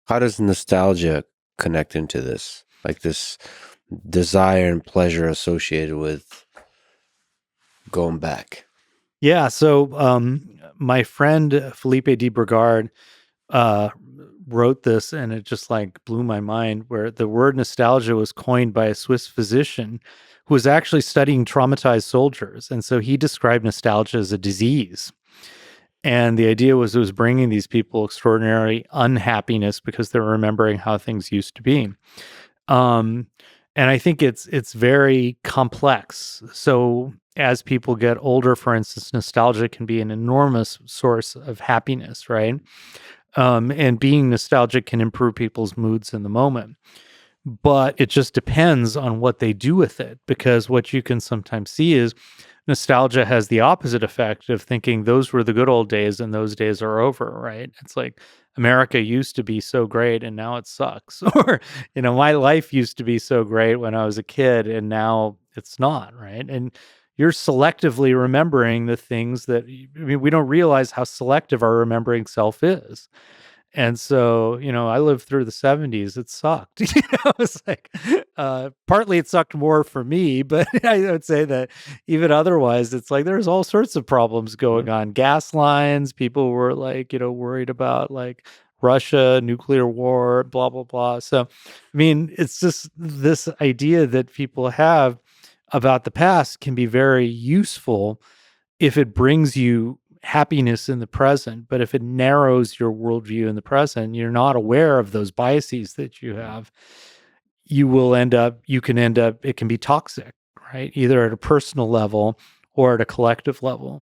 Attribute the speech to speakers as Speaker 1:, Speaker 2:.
Speaker 1: How does nostalgia connect into this? Like this desire and pleasure associated with going back.
Speaker 2: Yeah. So my friend Felipe de Brigard uh, wrote this, and it just like blew my mind. Where the word nostalgia was coined by a Swiss physician who was actually studying traumatized soldiers, and so he described nostalgia as a disease. And the idea was it was bringing these people extraordinary unhappiness because they're remembering how things used to be. Um, and I think it's very complex. So as people get older, for instance, nostalgia can be an enormous source of happiness, right? And being nostalgic can improve people's moods in the moment. But it just depends on what they do with it, because what you can sometimes see is nostalgia has the opposite effect of thinking those were the good old days and those days are over, right? It's like America used to be so great and now it sucks. Or, my life used to be so great when I was a kid and now it's not, right? And you're selectively remembering the things that, I mean, we don't realize how selective our remembering self is. And so, I lived through the 70s. It sucked. It's like, partly it sucked more for me, but I would say that even otherwise, it's like there's all sorts of problems going on. Gas lines, people were like, worried about like Russia, nuclear war, blah, blah, blah. So, I mean, it's just this idea that people have about the past can be very useful if it brings you happiness in the present. But if it narrows your worldview in the present, you're not aware of those biases that you have, it can be toxic, right? Either at a personal level or at a collective level.